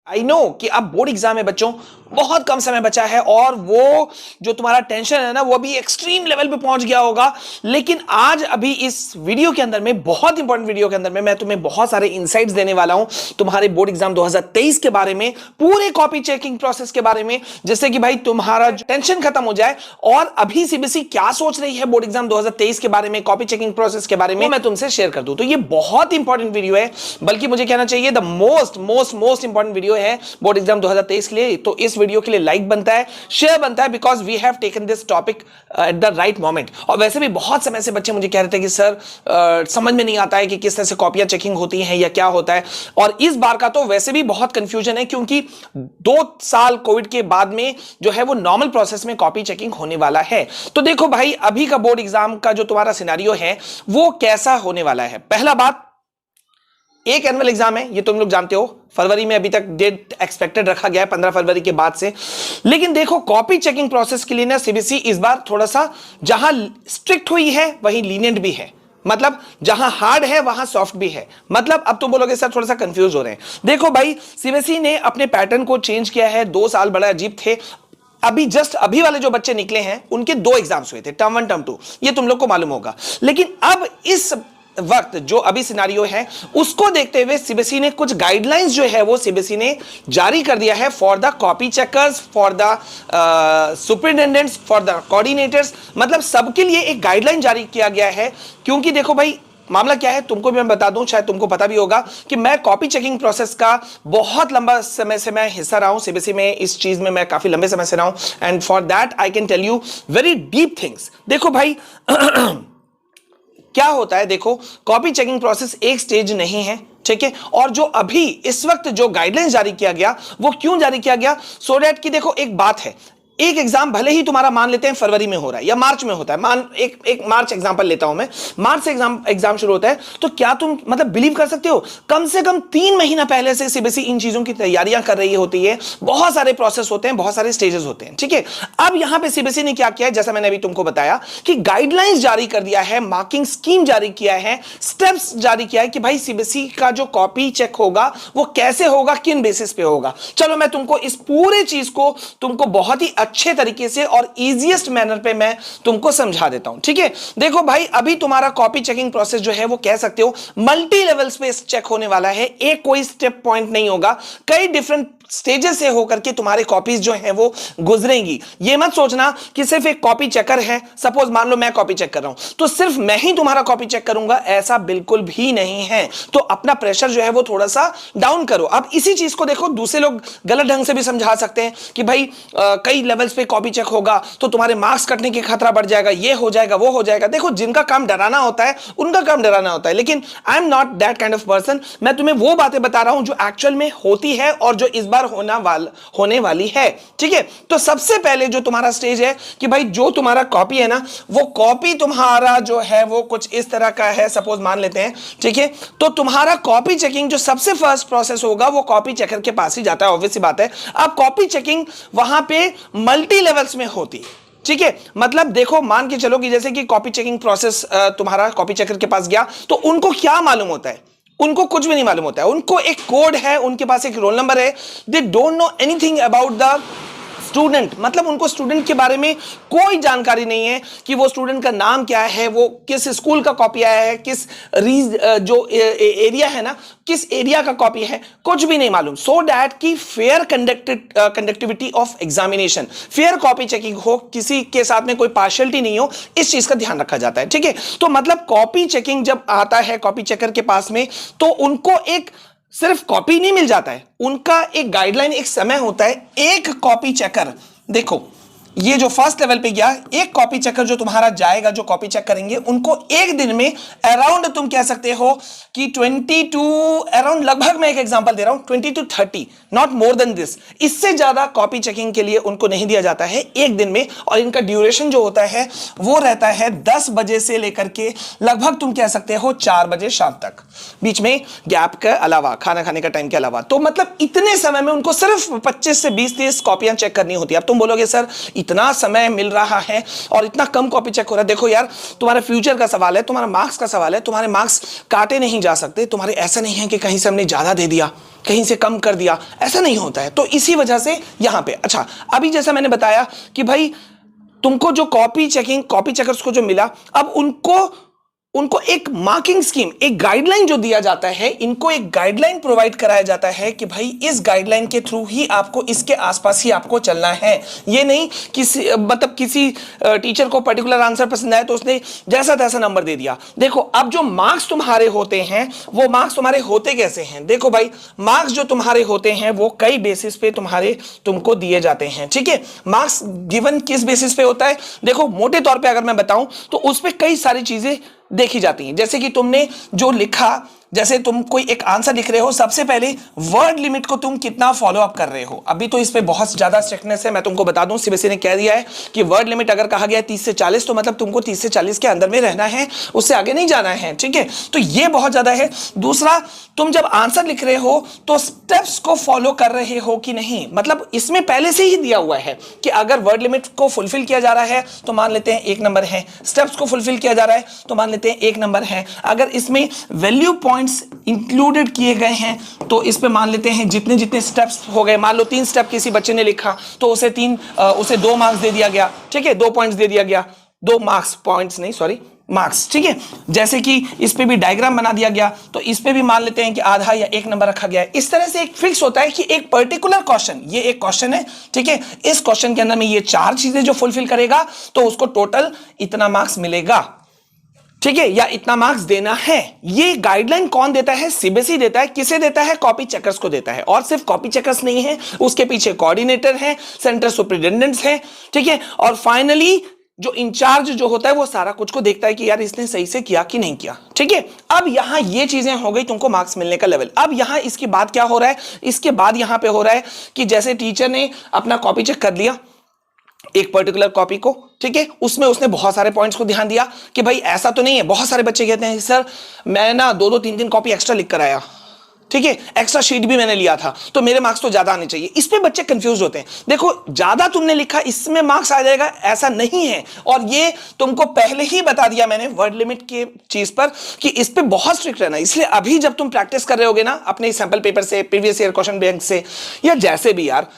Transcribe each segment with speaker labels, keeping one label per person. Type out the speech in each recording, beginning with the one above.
Speaker 1: I know कि अब board exam है बच्चों, बहुत कम समय बचा है और वो जो तुम्हारा टेंशन है ना वो अभी एक्सट्रीम लेवल पे पहुंच गया होगा। लेकिन आज अभी इस वीडियो के अंदर में, बहुत इंपॉर्टेंट वीडियो के अंदर में, मैं तुम्हें बहुत सारे इंसाइट्स देने वाला हूं तुम्हारे बोर्ड एग्जाम 2023 के बारे में, पूरे कॉपी चेकिंग प्रोसेस के बारे में, जिससे कि भाई तुम्हारा टेंशन खत्म हो जाए। और अभी सीबीएसई क्या सोच रही है बोर्ड एग्जाम 2023 के बारे में, कॉपी चेकिंग प्रोसेस के बारे में मैं तुमसे शेयर कर दूं। तो ये बहुत इंपॉर्टेंट वीडियो है, बल्कि मुझे कहना चाहिए the most most most important video है बोर्ड एग्जाम 2023 के लिए। तो इस वीडियो के लिए लाइक बनता है, शेयर बनता है, because we have taken this topic at the right moment. और वैसे भी बहुत समय से बच्चे मुझे कह रहे थे कि सर समझ में नहीं आता है कि किस तरह से कॉपियां चेकिंग होती हैं या क्या होता है। और इस बार का तो वैसे भी बहुत कंफ्यूजन है, क्योंकि 2 साल कोविड के बाद में जो है वो नॉर्मल प्रोसेस में कॉपी चेकिंग होने वाला है। तो देखो भाई, अभी का बोर्ड एग्जाम का जो तुम्हारा सिनेरियो है वो कैसा होने वाला है। पहला बात, एक एनुअल एग्जाम है, ये तुम लोग जानते हो, फरवरी में अभी तक डेट एक्सपेक्टेड रखा गया है 15 फरवरी के बाद से। लेकिन देखो, कॉपी चेकिंग प्रोसेस के लिए ना सीबीएसई इस बार थोड़ा सा जहां स्ट्रिक्ट हुई है वहीं लीनियंट भी है। मतलब जहां हार्ड है वहां सॉफ्ट भी है। मतलब अब तुम बोलोगे सर थोड़ा सा कंफ्यूज हो रहे हैं। देखो भाई, सीबीएसई ने अपने पैटर्न को चेंज किया है। 2 साल बड़ा अजीब थे। अभी वाले जो बच्चे निकले हैं उनके 2 एग्जाम्स हुए थे, टर्म 1 टर्म 2, ये तुम लोग को मालूम होगा। लेकिन अब इस वक्त जो अभी सिनारियो है उसको देखते हुए सीबीएसई ने कुछ गाइडलाइंस जो है वो सीबीएसई ने जारी कर दिया है for the copy checkers, for the superintendents, for the coordinators. मतलब सबके लिए एक गाइडलाइन जारी किया गया है। क्योंकि देखो भाई, मामला क्या है तुमको भी मैं बता दूं, शायद तुमको पता भी होगा कि मैं कॉपी चेकिंग प्रोसेस का बहुत लंबा समय से मैं हिस्सा रहा हूं। सीबीएसई में इस चीज में मैं काफी लंबे समय से रहा हूं, and for that I can tell you very deep things. देखो भाई क्या होता है, देखो, कॉपी चेकिंग प्रोसेस एक स्टेज नहीं है, ठीक है। और जो अभी इस वक्त जो गाइडलाइंस जारी किया गया वो क्यों जारी किया गया, सो दैट कि देखो, एक बात है, एक एग्जाम भले ही तुम्हारा मान लेते हैं फरवरी में हो रहा है या मार्च में होता है, एक मार्च एग्जांपल लेता हूं मैं, मार्च से एग्जाम शुरू होता है, तो क्या तुम मतलब बिलीव कर सकते हो कम से कम 3 महीना पहले से सीबीएसई इन चीजों की तैयारियां कर रही होती है। बहुत सारे प्रोसेस होते हैं, बहुत सारे स्टेजेस होते हैं, ठीक है। अब यहां पे सीबीएसई ने क्या किया है, जैसा मैंने अभी तुमको बताया कि गाइडलाइंस जारी कर दिया है, मार्किंग स्कीम जारी किया है, स्टेप्स जारी किया है कि भाई सीबीएसई का जो कॉपी चेक होगा वो कैसे होगा, किन बेसिस पे होगा। चलो मैं तुमको इस पूरे चीज को तुमको बहुत ही अच्छे तरीके से और इजीएस्ट मैनर पे मैं तुमको समझा देता हूं, ठीक है। देखो भाई, अभी तुम्हारा कॉपी चेकिंग प्रोसेस जो है वो कह सकते हो मल्टी लेवल्स पे चेक होने वाला है। एक कोई स्टेप पॉइंट नहीं होगा, कई डिफरेंट स्टेजेस से होकर के तुम्हारे कॉपीज जो हैं वो गुजरेंगी। ये मत सोचना कि सिर्फ एक कॉपी चेकर है, सपोज मान लो मैं कॉपी चेक कर रहा हूं तो सिर्फ मैं ही तुम्हारा कॉपी चेक करूंगा, ऐसा बिल्कुल भी नहीं है। तो अपना प्रेशर जो है वो थोड़ा सा डाउन करो। अब इसी चीज को देखो, दूसरे लोग गलत ढंग से भी समझा सकते हैं कि भाई कई लेवल्स पे कॉपी चेक होगा तो तुम्हारे मार्क्स कटने के खतरा बढ़ जाएगा, ये हो जाएगा, वो हो जाएगा। देखो, जिनका काम डराना होता है उनका काम डराना होता है, लेकिन I am not that kind of person. मैं तुम्हें वो बातें बता रहा हूं जो एक्चुअल में होती है और जो इस बार होने वाली है, ठीक है। तो सबसे पहले जो तुम्हारा स्टेज है कि भाई जो तुम्हारा कॉपी है ना, वो कॉपी तुम्हारा जो है वो कुछ इस तरह का है, सपोज मान लेते हैं, ठीक है। तो तुम्हारा कॉपी चेकिंग जो सबसे फर्स्ट प्रोसेस होगा वो कॉपी चेकर के पास ही जाता है, ऑब्वियस सी बात है। अब कॉपी चेकिंग वहां पे मल्टी लेवल्स में होती है, ठीक है। मतलब देखो, मान के चलो कि जैसे कि कॉपी चेकिंग प्रोसेस तुम्हारा कॉपी चेकर के पास गया तो उनको क्या मालूम होता है, उनको कुछ भी नहीं मालूम होता है। उनको एक कोड है, उनके पास एक रोल नंबर है, they don't know anything about the student. मतलब उनको स्टूडेंट के बारे में कोई जानकारी नहीं है कि वो स्टूडेंट का नाम क्या है, वो किस स्कूल का कॉपी आया है, किस जो एरिया है ना, किस एरिया का कॉपी है, कुछ भी नहीं मालूम। सो दैट की fair conductivity of examination, fair copy checking हो, किसी के साथ में कोई पार्शियलिटी नहीं हो, इस चीज का ध्यान रखा जाता है, ठीक है। तो मतलब कॉपी चेकिंग जब आता है कॉपी चेकर के पास में, तो उनको एक सिर्फ कॉपी नहीं मिल जाता है, उनका एक गाइडलाइन, एक समय होता है। एक कॉपी चेकर, देखो ये जो फर्स्ट लेवल पे गया, एक कॉपी चेकर जो तुम्हारा जाएगा, जो कॉपी चेक करेंगे, उनको एक दिन में अराउंड तुम कह सकते हो कि 20 टू अराउंड, लगभग मैं एक एग्जांपल दे रहा हूं, 20 to 30, not more than this. इससे ज्यादा कॉपी चेकिंग के लिए उनको नहीं दिया जाता है एक दिन में। और इनका ड्यूरेशन जो होता है वो रहता है 10 बजे से लेकर के लगभग तुम कह सकते हो 4 बजे शाम तक, बीच में गैप के अलावा, खाना खाने का टाइम के अलावा। तो मतलब इतने समय में उनको सिर्फ 25 से 20-30 कॉपियां चेक करनी होती है। अब तुम बोलोगे सर इतना समय मिल रहा है और इतना कम कॉपी चेक हो रहा है। देखो यार, तुम्हारे फ्यूचर का सवाल है, तुम्हारा मार्क्स का सवाल है, तुम्हारे मार्क्स काटे नहीं जा सकते। तुम्हारे ऐसा नहीं है कि कहीं से हमने ज्यादा दे दिया, कहीं से कम कर दिया, ऐसा नहीं होता है। तो इसी वजह से यहां पे अच्छा, अभी जैसा मैंने बताया कि भाई तुमको जो कॉपी चेकर्स को जो मिला, अब उनको एक मार्किंग स्कीम, एक गाइडलाइन जो दिया जाता है, इनको एक गाइडलाइन प्रोवाइड कराया जाता है कि भाई इस गाइडलाइन के थ्रू ही आपको, इसके आसपास ही आपको चलना है। ये नहीं किसी टीचर को पर्टिकुलर आंसर पसंद आया तो उसने जैसा तैसा नंबर दे दिया। देखो अब जो मार्क्स तुम्हारे होते हैं, वो मार्क्स तुम्हारे होते कैसे हैं? देखो भाई, मार्क्स जो तुम्हारे होते हैं वो कई बेसिस पे तुमको दिए जाते हैं। ठीक है, मार्क्स गिवन किस बेसिस पे होता है? देखो मोटे तौर पे अगर मैं बताऊं तो उस पर कई सारी चीजें देखी जाती हैं। जैसे कि तुमने जो लिखा, जैसे तुम कोई एक आंसर लिख रहे हो, सबसे पहले वर्ड लिमिट को तुम कितना फॉलो अप कर रहे हो। अभी तो इस पे बहुत ज्यादा स्ट्रिक्टनेस है, मैं तुमको बता दूं, सीबीएसई ने कह दिया है कि वर्ड लिमिट अगर कहा गया है 30 से 40 तो मतलब तुमको 30 से 40 के अंदर में रहना है, उससे आगे नहीं जाना है। ठीक है, तो ये बहुत ज्यादा है। दूसरा, तुम जब आंसर लिख रहे हो तो स्टेप्स को फॉलो कर रहे हो कि नहीं, मतलब इसमें पहले से ही दिया हुआ है कि अगर वर्ड लिमिट को फुलफिल किया जा रहा है तो मान लेते हैं 1 नंबर है, स्टेप्स को फुलफिल किया जा रहा है तो मान लेते हैं 1 नंबर है। अगर इसमें वैल्यू पॉइंट्स इंक्लूडेड किए गए हैं तो इस पे मान लेते हैं जितने जितने स्टेप्स हो गए, मान लो 3 स्टेप किसी बच्चे ने लिखा तो उसे 2 मार्क्स दे दिया गया। ठीक है, 2 पॉइंट्स दे दिया गया, 2 मार्क्स, पॉइंट्स नहीं सॉरी, मार्क्स। ठीक है, जैसे कि इस पे भी डायग्राम बना दिया गया तो इस पे भी मान लेते हैं कि आधा या 1 नंबर रखा गया है। इस तरह से एक फिक्स होता है कि एक पर्टिकुलर क्वेश्चन, ये एक क्वेश्चन है, ठीक है, इस क्वेश्चन के अंदर में ये 4 चीजें जो फुलफिल करेगा तो उसको टोटल इतना मार्क्स मिलेगा। ठीक है, या इतना मार्क्स देना है। ये गाइडलाइन कौन देता है? सीबीएसई देता है। किसे देता है? कॉपी चेकर्स को देता है। और सिर्फ कॉपी चेकर्स नहीं है, उसके पीछे कोऑर्डिनेटर है, सेंटर सुपरिटेंडेंट्स है। ठीक है, और फाइनली जो इंचार्ज जो होता है वो सारा कुछ को देखता है कि यार इसने सही से किया कि नहीं किया। ठीक है, अब यहां ये चीजें हो गई तुमको मार्क्स मिलने का लेवल। अब यहां इसके बाद क्या हो रहा है? इसके बाद यहां पे हो रहा है कि जैसे टीचर ने अपना कॉपी चेक कर लिया एक पर्टिकुलर कॉपी को, ठीक है, उसमें उसने बहुत सारे पॉइंट्स को ध्यान दिया कि भाई ऐसा तो नहीं है। बहुत सारे बच्चे कहते हैं सर मैं ना 2-2 3-3 कॉपी एक्स्ट्रा लिख कर आया, ठीक है, एक्स्ट्रा शीट भी मैंने लिया था तो मेरे मार्क्स तो ज्यादा आने चाहिए। इस पे बच्चे कंफ्यूज होते हैं। देखो ज्यादा तुमने लिखा इसमें मार्क्स आ जाएगा, ऐसा नहीं है। और ये तुमको पहले ही बता दिया मैंने वर्ड लिमिट के चीज पर कि इस पे बहुत स्ट्रिक्ट रहना। इसलिए अभी जब तुम प्रैक्टिस कर रहे होगे ना अपने सैंपल पेपर से, प्रीवियस ईयर क्वेश्चन बैंक से, या जैसे भी यार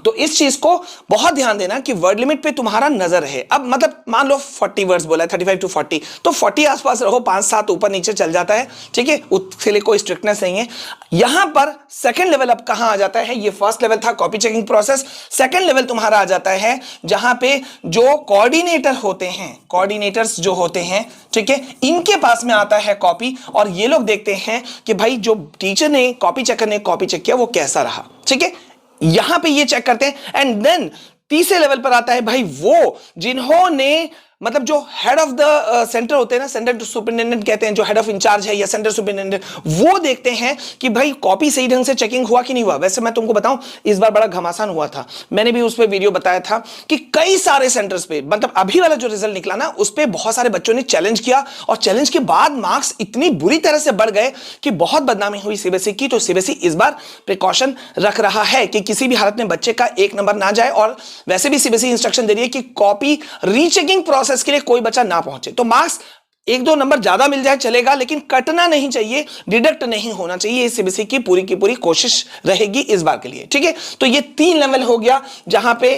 Speaker 1: तो इस चीज को बहुत ध्यान देना कि वर्ड लिमिट पे तुम्हारा नजर है। अब मतलब मान लो 40 वर्ड्स बोला है, 35 to 40, तो 40 आसपास रहो, 5-7 ऊपर नीचे चल जाता है। ठीक है, उसके लिए कोई स्ट्रिक्टनेस नहीं है। यहां पर सेकंड लेवल अब कहां आ जाता है? ये फर्स्ट लेवल था copy checking process. Second level तुम्हारा आ जाता है जहां पे जो कोऑर्डिनेटर होते हैं, कोऑर्डिनेटर्स जो होते हैं, ठीक है, इनके पास में आता है कॉपी और ये लोग देखते हैं कि भाई जो टीचर ने, कॉपी चेकर ने कॉपी चेक किया वो कैसा रहा। ठीक है, यहां पे ये चेक करते हैं। एंड देन तीसरे लेवल पर आता है भाई वो जिन्होंने, मतलब जो हेड ऑफ द सेंटर होते हैं ना, सेंटर सुपरिटेंडेंट कहते हैं, जो हेड ऑफ इंचार्ज है या सेंटर सुपरिटेंडेंट, वो देखते हैं कि भाई कॉपी सही ढंग से चेकिंग हुआ कि नहीं हुआ। वैसे मैं तुमको बताऊं इस बार बड़ा घमासान हुआ था, मैंने भी उस पर वीडियो बताया था कि कई सारे सेंटर्स पे, मतलब अभी वाला जो रिजल्ट निकला ना उस पर बहुत सारे बच्चों ने चैलेंज किया और चैलेंज के बाद मार्क्स इतनी बुरी तरह से बढ़ गए कि बहुत बदनामी हुई सीबीएसई की। तो सीबीएसई इस बार प्रिकॉशन रख रहा है कि किसी भी हालत में बच्चे का 1 नंबर ना जाए। और वैसे भी सीबीएसई इंस्ट्रक्शन दे रही है कि कॉपी रीचेकिंग प्रोसेस के लिए कोई बच्चा ना पहुंचे। तो मार्क्स 1-2 नंबर ज्यादा मिल जाए चलेगा, लेकिन कटना नहीं चाहिए, डिडक्ट नहीं होना चाहिए। ये सीबीएसई की पूरी कोशिश रहेगी इस बार के लिए। ठीक है, तो ये 3 लेवल हो गया जहां पे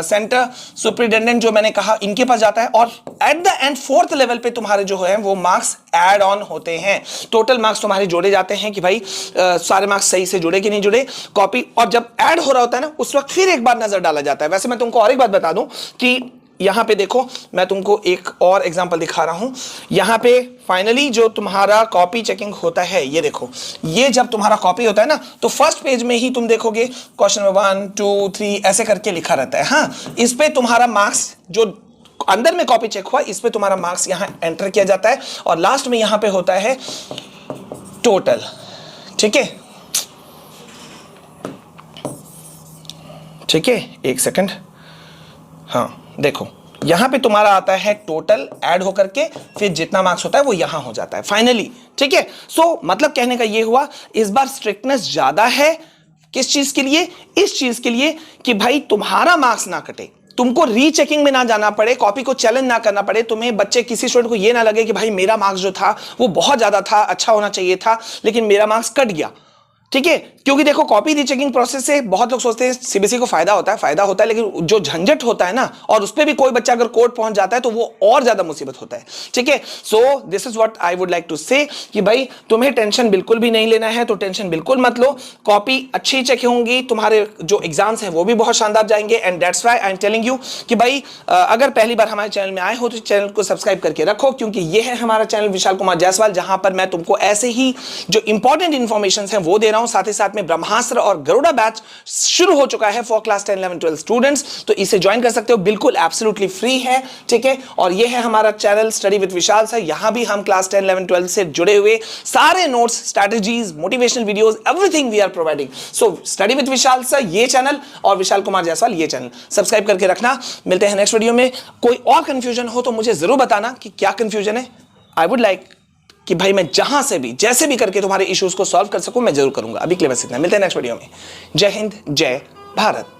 Speaker 1: सेंटर सुपरिटेंडेंट जो मैंने कहा इनके पास जाता है। और at the end 4th level पे तुम्हारे जो है वो मार्क्स ऐड ऑन होते हैं। टोटल मार्क्स तुम्हारे जोड़े जाते हैं कि भाई सारे मार्क्स सही से जुड़े कि नहीं जुड़े कॉपी। और जब ऐड हो रहा होता है ना उस वक्त फिर एक बार नजर डाला जाता है। वैसे मैं तुमको और एक बात बता दूं कि यहां पे देखो, मैं तुमको एक और एग्जांपल दिखा रहा हूं। यहां पे फाइनली जो तुम्हारा कॉपी चेकिंग होता है, ये देखो, ये जब तुम्हारा कॉपी होता है ना तो फर्स्ट पेज में ही तुम देखोगे क्वेश्चन नंबर 1 2 3 ऐसे करके लिखा रहता है। हाँ, इस पे तुम्हारा मार्क्स जो अंदर में कॉपी चेक हुआ इस पे तुम्हारा मार्क्स यहां एंटर किया जाता है और लास्ट में यहां पे होता है टोटल। ठीक है, ठीक है, एक सेकंड, हाँ देखो यहां पे तुम्हारा आता है टोटल ऐड होकर के, फिर जितना मार्क्स होता है वो यहां हो जाता है फाइनली। ठीक है, सो मतलब कहने का ये हुआ इस बार स्ट्रिक्टनेस ज्यादा है किस चीज के लिए? इस चीज के लिए कि भाई तुम्हारा मार्क्स ना कटे, तुमको रीचेकिंग में ना जाना पड़े, कॉपी को चैलेंज ना करना पड़े, तुम्हें बच्चे किसी स्टूडेंट को ये ना लगे कि भाई मेरा मार्क्स जो था वो बहुत ज्यादा था, अच्छा होना चाहिए था, लेकिन मेरा मार्क्स कट गया। ठीक है, क्योंकि देखो कॉपी रीचेकिंग प्रोसेस से बहुत लोग सोचते हैं सीबीएसई को फायदा होता है, लेकिन जो झंझट होता है ना, और उस पर भी कोई बच्चा अगर कोर्ट पहुंच जाता है तो वो और ज्यादा मुसीबत होता है। ठीक है, so this is what I would like to say कि भाई तुम्हें टेंशन बिल्कुल भी नहीं लेना है, तो टेंशन बिल्कुल मत लो, कॉपी अच्छी चेक होंगी, तुम्हारे जो एग्जाम्स हैं वो भी बहुत शानदार जाएंगे। And that's why I am telling you कि भाई अगर पहली बार हमारे चैनल में आए हो तो चैनल को सब्सक्राइब करके रखो, क्योंकि ये है हमारा चैनल विशाल कुमार जायसवाल, जहां पर मैं तुमको ऐसे ही जो इंपॉर्टेंट इंफॉर्मेशन है वो दे रहा हूं। साथ ही साथ में ब्रह्मास्त्र और गरुड़ा बैच शुरू हो चुका है फॉर क्लास 10, 11, 12 स्टूडेंट्स, तो इसे ज्वाइन कर सकते हो, बिल्कुल एब्सोल्युटली फ्री है। ठीक है, और ये है हमारा channel study with Vishal sir, यहां भी हम क्लास 10, 11, 12 से जुड़े हुए सारे notes, strategies, motivational videos, everything we are providing. So study with Vishal sir ये चैनल और विशाल कुमार जायसवाल ये चैनल सब्सक्राइब करके रखना। मिलते हैं नेक्स्ट वीडियो में। कोई और कंफ्यूजन हो तो मुझे जरूर बताना कि क्या कंफ्यूजन है। आई वुड लाइक कि भाई मैं जहां से भी जैसे भी करके तुम्हारे इश्यूज को सॉल्व कर सकूं, मैं जरूर करूंगा। अभी के लिए बस इतना, मिलते हैं नेक्स्ट वीडियो में। जय हिंद, जय भारत।